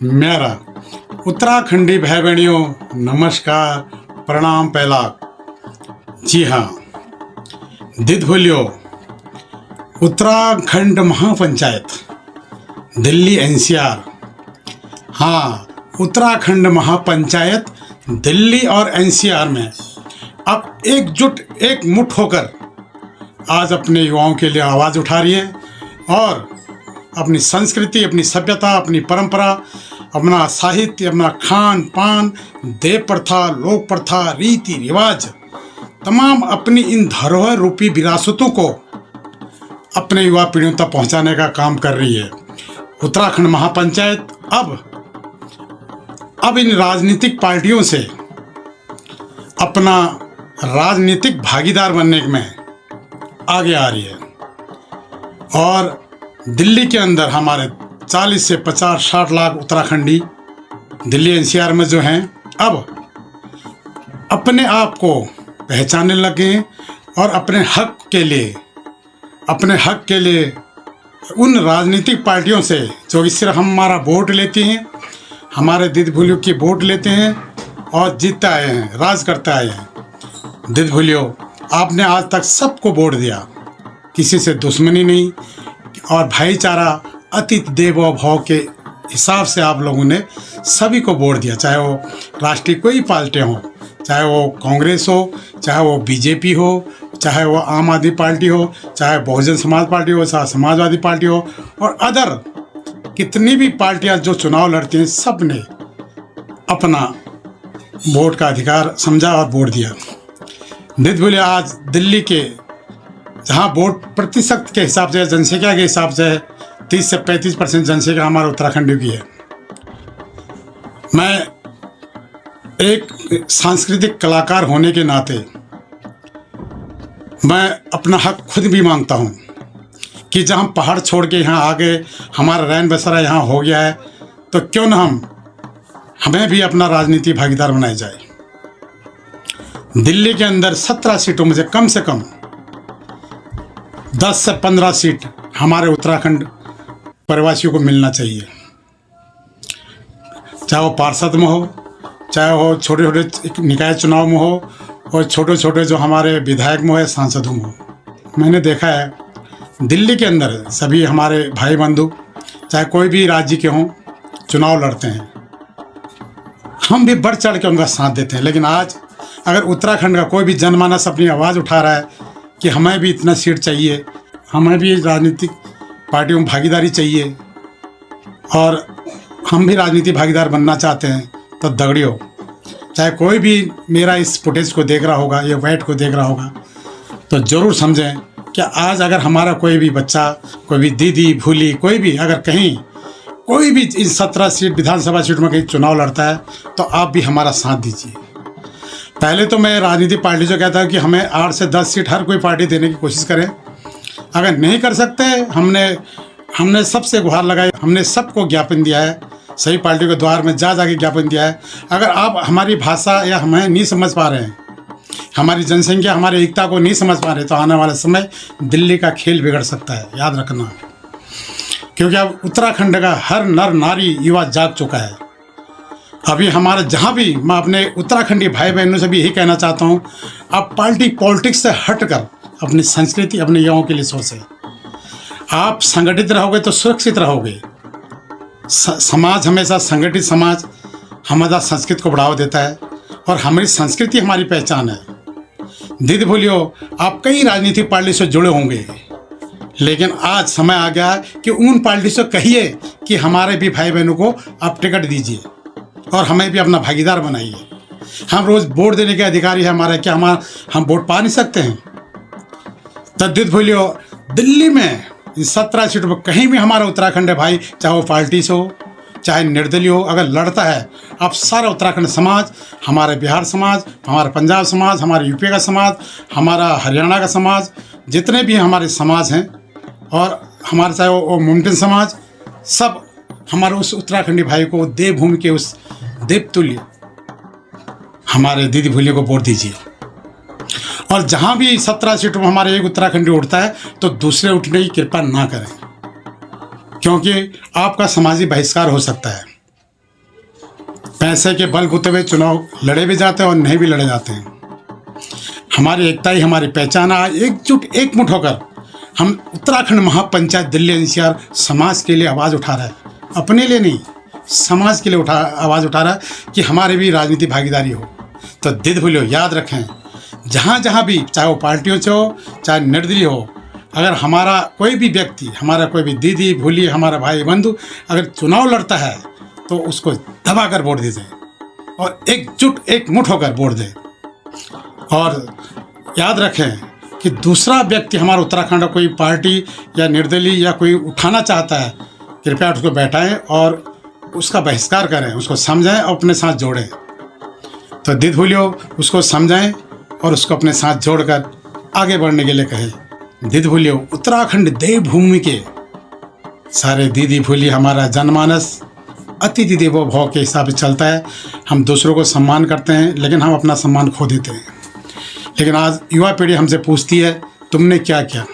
मेरा उत्तराखंडी भाई बहनियों नमस्कार, प्रणाम पहला। जी हाँ, दिद भूलियो उत्तराखंड महापंचायत दिल्ली एनसीआर। हाँ, उत्तराखंड महापंचायत दिल्ली और एनसीआर में अब एकजुट एक मुठ होकर आज अपने युवाओं के लिए आवाज़ उठा रही है और अपनी संस्कृति, अपनी सभ्यता, अपनी परंपरा, अपना साहित्य, अपना खान पान, देव प्रथा, लोक प्रथा, रीति रिवाज, तमाम अपनी इन धरोहर रूपी विरासतों को अपने युवा पीढ़ियों तक पहुंचाने का काम कर रही है। उत्तराखंड महापंचायत अब इन राजनीतिक पार्टियों से अपना राजनीतिक भागीदार बनने में आगे आ रही है और दिल्ली के अंदर हमारे 40 से 50-60 लाख उत्तराखंडी दिल्ली एनसीआर में जो हैं अब अपने आप को पहचानने लगे हैं और अपने हक के लिए उन राजनीतिक पार्टियों से जो सिर्फ हमारा वोट लेती हैं, हमारे दिद भूलियों की वोट लेते हैं और जीतते आए हैं, राज करते आए हैं। दिद भूलियों, आपने आज तक सबको वोट दिया, किसी से दुश्मनी नहीं और भाईचारा अतिथि देवो भव के हिसाब से आप लोगों ने सभी को वोट दिया, चाहे वो राष्ट्रीय कोई पार्टी हो, चाहे वो कांग्रेस हो, चाहे वो बीजेपी हो, चाहे वो आम आदमी पार्टी हो, चाहे बहुजन समाज पार्टी हो, चाहे समाजवादी पार्टी हो और अदर कितनी भी पार्टियां जो चुनाव लड़ती हैं, सब ने अपना वोट का अधिकार समझा और वोट दिया। दिद भूलिया आज दिल्ली के जहाँ वोट प्रतिशत के हिसाब से, जनसंख्या के हिसाब से 30 से 35% जनसंख्या हमारे उत्तराखंड की है। मैं एक सांस्कृतिक कलाकार होने के नाते मैं अपना हक खुद भी मांगता हूँ कि जहाँ पहाड़ छोड़ के यहाँ आगे हमारा रैन बसेरा यहाँ हो गया है, तो क्यों न हमें भी अपना राजनीति भागीदार बनाया जाए। दिल्ली के अंदर 17 सीटों में से कम 10 से 15 सीट हमारे उत्तराखंड प्रवासियों को मिलना चाहिए, चाहे वो पार्षद में हो, चाहे वो छोटे छोटे निकाय चुनाव में हो और छोटे छोटे जो हमारे विधायक में है, सांसदों में हो। मैंने देखा है दिल्ली के अंदर सभी हमारे भाई बंधु चाहे कोई भी राज्य के हों चुनाव लड़ते हैं, हम भी बढ़ चढ़ के उनका साथ देते हैं। लेकिन आज अगर उत्तराखंड का कोई भी जनमानस अपनी आवाज़ उठा रहा है कि हमें भी इतना सीट चाहिए, हमें भी राजनीतिक पार्टियों में भागीदारी चाहिए और हम भी राजनीतिक भागीदार बनना चाहते हैं, तो दगड़ियों, चाहे कोई भी मेरा इस फुटेज को देख रहा होगा या वाइट को देख रहा होगा, तो ज़रूर समझें कि आज अगर हमारा कोई भी बच्चा, कोई भी दीदी भूली, कोई भी अगर कहीं कोई भी इन 17 सीट विधानसभा सीट में कहीं चुनाव लड़ता है, तो आप भी हमारा साथ दीजिए। पहले तो मैं राजनीतिक पार्टी से कहता हूँ कि हमें 8 से 10 सीट हर कोई पार्टी देने की कोशिश करें। अगर नहीं कर सकते, हमने सबसे गुहार लगाई, हमने सबको ज्ञापन दिया है, सही पार्टी के द्वार में जा के ज्ञापन दिया है। अगर आप हमारी भाषा या हमें नहीं समझ पा रहे हैं, हमारी जनसंख्या, हमारी एकता को नहीं समझ पा रहे, तो आने वाले समय दिल्ली का खेल बिगड़ सकता है, याद रखना। क्योंकि अब उत्तराखंड का हर नर नारी युवा जाग चुका है। अभी हमारा जहाँ भी, मैं अपने उत्तराखंडी भाई बहनों से भी यही कहना चाहता हूँ, आप पॉलिटिक्स से हटकर अपनी संस्कृति, अपने युवाओं के लिए सोचें। आप संगठित रहोगे तो सुरक्षित रहोगे। समाज हमेशा संगठित समाज हमारा संस्कृति को बढ़ावा देता है और हमारी संस्कृति हमारी पहचान है। दिद भूलियो, आप कई राजनीतिक पार्टी से जुड़े होंगे, लेकिन आज समय आ गया कि उन पार्टी से कहिए कि हमारे भी भाई बहनों को आप टिकट दीजिए और हमें भी अपना भागीदार बनाइए। हम रोज़ वोट देने के अधिकारी हैं हमारे, क्या हम वोट पा नहीं सकते हैं? तो दिद भूलियो, दिल्ली में इन 17 सीटों पर कहीं भी हमारा उत्तराखंड है भाई, चाहे वो पार्टी से हो, चाहे निर्दलीय हो, अगर लड़ता है, आप सारा उत्तराखंड समाज, हमारे बिहार समाज, हमारा पंजाब समाज, हमारे यूपी का समाज, हमारा हरियाणा का समाज, जितने भी हमारे समाज हैं और हमारे चाहे वो मुमकिन समाज, सब हमारे उस उत्तराखंडी भाई को देवभूमि के उस देवतुल्य हमारे दीदी भूलियों को वोट दीजिए। और जहाँ भी 17 सीटों में हमारे एक उत्तराखंडी उठता है, तो दूसरे उठने की कृपा ना करें, क्योंकि आपका सामाजिक बहिष्कार हो सकता है। पैसे के बलबूते हुए चुनाव लड़े भी जाते हैं और नहीं भी लड़े जाते हैं। हमारी एकता ही हमारी पहचान है। एकजुट एकमुठ होकर हम उत्तराखंड महापंचायत दिल्ली एनसीआर समाज के लिए आवाज़ उठा रहा है, अपने लिए नहीं, समाज के लिए आवाज़ उठा रहा है कि हमारी भी राजनीतिक भागीदारी हो। तो दिल भूलियो, याद रखें, जहाँ जहाँ भी, चाहे वो पार्टियों से हो चाहे निर्दलीय हो, अगर हमारा कोई भी व्यक्ति, हमारा कोई भी दीदी भूली, हमारा भाई बंधु अगर चुनाव लड़ता है तो उसको दबा कर वोट दीजिए और एकजुट एकमुठ होकर वोट दें। और याद रखें कि दूसरा व्यक्ति हमारा उत्तराखंड का कोई पार्टी या निर्दलीय या कोई उठाना चाहता है, कृपया उसको बैठाएं और उसका बहिष्कार करें, उसको समझाएं और अपने साथ जोड़ें। तो दिल भूलियो, उसको समझाएं और उसको अपने साथ जोड़कर आगे बढ़ने के लिए कहें। दिल भूलियो, उत्तराखंड देवभूमि के सारे दीदी भूली, हमारा जनमानस अतिथि देवो भव के हिसाब से चलता है। हम दूसरों को सम्मान करते हैं लेकिन हम अपना सम्मान खो देते हैं। लेकिन आज युवा पीढ़ी हमसे पूछती है तुमने क्या किया।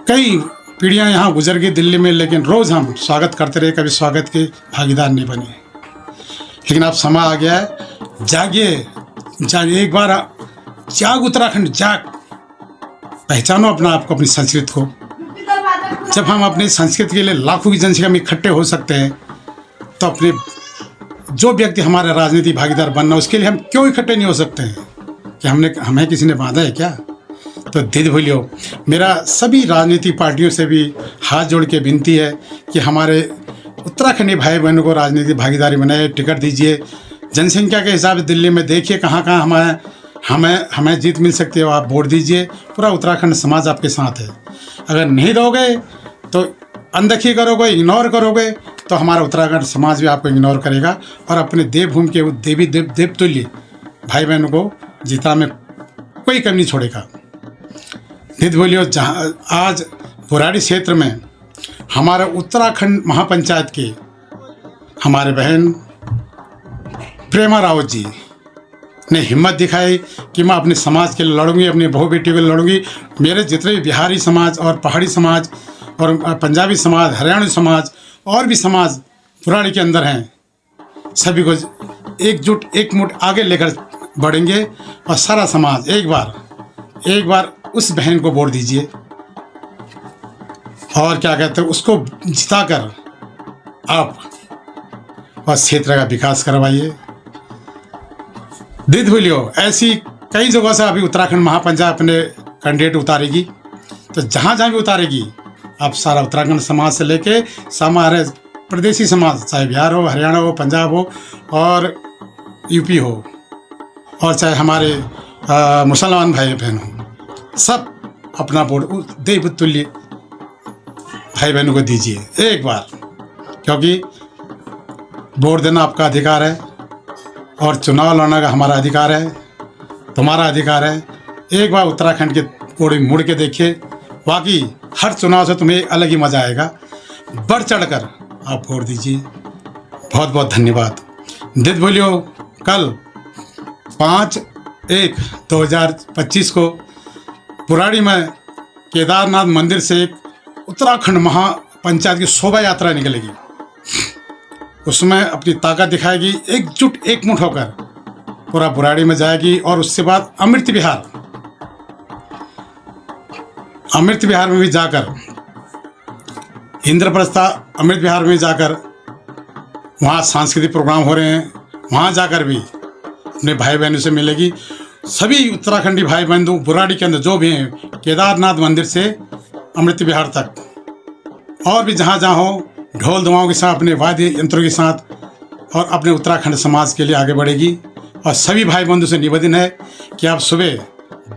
कई पीढ़ियां यहाँ गुजर गई दिल्ली में, लेकिन रोज़ हम स्वागत करते रहे, कभी स्वागत के भागीदार नहीं बने। लेकिन अब समय आ गया है, जागिए, जागिए, एक बार जाग उत्तराखंड, जाग, पहचानो अपना आपको, अपनी संस्कृति को। जब हम अपनी संस्कृति के लिए लाखों की जनसंख्या में इकट्ठे हो सकते हैं तो अपने जो व्यक्ति हमारा राजनीतिक भागीदार बनना, उसके लिए हम क्यों इकट्ठे नहीं हो सकते हैं? कि हमें किसी ने बांधा है क्या? तो दिल भूलियो, मेरा सभी राजनीतिक पार्टियों से भी हाथ जोड़ के विनती है कि हमारे उत्तराखंडी भाई बहनों को राजनीतिक भागीदारी बनाए, टिकट दीजिए। जनसंख्या के हिसाब से दिल्ली में देखिए कहाँ कहाँ हमें जीत मिल सकती है, आप वोट दीजिए। पूरा उत्तराखंड समाज आपके साथ है। अगर नहीं दोगे तो अनदेखी करोगे, इग्नोर करोगे, तो हमारा उत्तराखंड समाज भी आपको इग्नोर करेगा और अपने देवभूमि के देवी देवतुल्य भाई बहनों को जीता में कोई कमी नहीं छोड़ेगा। दिल भूलियो, जहाँ आज बुराड़ी क्षेत्र में हमारे उत्तराखंड महापंचायत के हमारे बहन प्रेमा रावत जी ने हिम्मत दिखाई कि मैं अपने समाज के लिए लड़ूंगी, अपनी बहू बेटियों के लिए लड़ूंगी। मेरे जितने भी बिहारी समाज और पहाड़ी समाज और पंजाबी समाज, हरियाणवी समाज और भी समाज बुराड़ी के अंदर हैं, सभी को एकजुट एकमुठ आगे लेकर बढ़ेंगे और सारा समाज एक बार उस बहन को वोट दीजिए और क्या कहते हैं, उसको जिताकर आप बस क्षेत्र का विकास करवाइए। दिल भूलियो, ऐसी कई जगहों से अभी उत्तराखंड महापंचायत अपने कैंडिडेट उतारेगी, तो जहाँ जहाँ भी उतारेगी आप सारा उत्तराखंड समाज से लेके हमारे प्रदेशी समाज, चाहे बिहार हो, हरियाणा हो, पंजाब हो और यूपी हो, और चाहे हमारे मुसलमान भाई बहन हो, सब अपना वोट देवतुल्य भाई बहनों को दीजिए एक बार, क्योंकि वोट देना आपका अधिकार है और चुनाव लड़ने का हमारा अधिकार है, तुम्हारा अधिकार है। एक बार उत्तराखंड के कोड़े मुड़ के देखिए, बाकी हर चुनाव से तुम्हें अलग ही मज़ा आएगा। बढ़ चढ़कर आप वोट दीजिए। बहुत बहुत धन्यवाद। दिल भूलियो, कल 5/1/2025 को बुराड़ी में केदारनाथ मंदिर से एक उत्तराखंड महापंचायत की शोभा यात्रा निकलेगी। उसमें अपनी ताकत दिखाएगी, एकजुट एकमुठ होकर पूरा बुराड़ी में जाएगी और उसके बाद अमृत विहार में भी जाकर, इंद्रप्रस्था अमृत विहार में जाकर वहाँ सांस्कृतिक प्रोग्राम हो रहे हैं, वहाँ जाकर भी अपने भाई बहनों से मिलेगी। सभी उत्तराखंडी भाई बहन बुराड़ी के अंदर जो भी हैं, केदारनाथ मंदिर से अमृत विहार तक और भी जहाँ जहाँ हो, ढोल दुआओं के साथ, अपने वाद्य यंत्रों के साथ और अपने उत्तराखंड समाज के लिए आगे बढ़ेगी। और सभी भाई बंधु से निवेदन है कि आप सुबह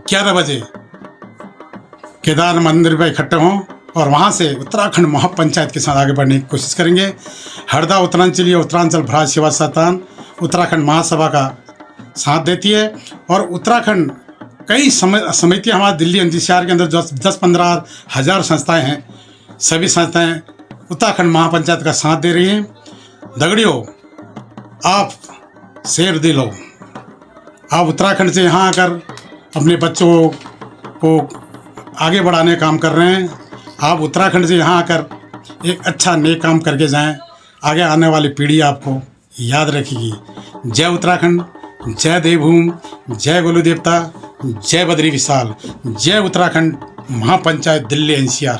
11 बजे केदार मंदिर पर इकट्ठे हों और वहाँ से उत्तराखंड महापंचायत के साथ आगे बढ़ने की कोशिश करेंगे। हरदा उत्तरांचलीय उत्तरांचल भ्रात सेवा संस्थान उत्तराखंड महासभा का साथ देती है और उत्तराखंड कई समितियाँ हमारे दिल्ली एनसीआर के अंदर 10-15 हज़ार संस्थाएं हैं, सभी संस्थाएं उत्तराखंड महापंचायत का साथ दे रही हैं। दगड़ियों, आप शेर दिल हो, आप उत्तराखंड से यहाँ आकर अपने बच्चों को आगे बढ़ाने का काम कर रहे हैं। आप उत्तराखंड से यहाँ आकर एक अच्छा नेक काम करके जाएं, आगे आने वाली पीढ़ी आपको याद रखेगी। जय उत्तराखंड, जय देवभूमि, जय गोलू देवता, जय बद्री विशाल, जय उत्तराखंड महापंचायत दिल्ली NCR।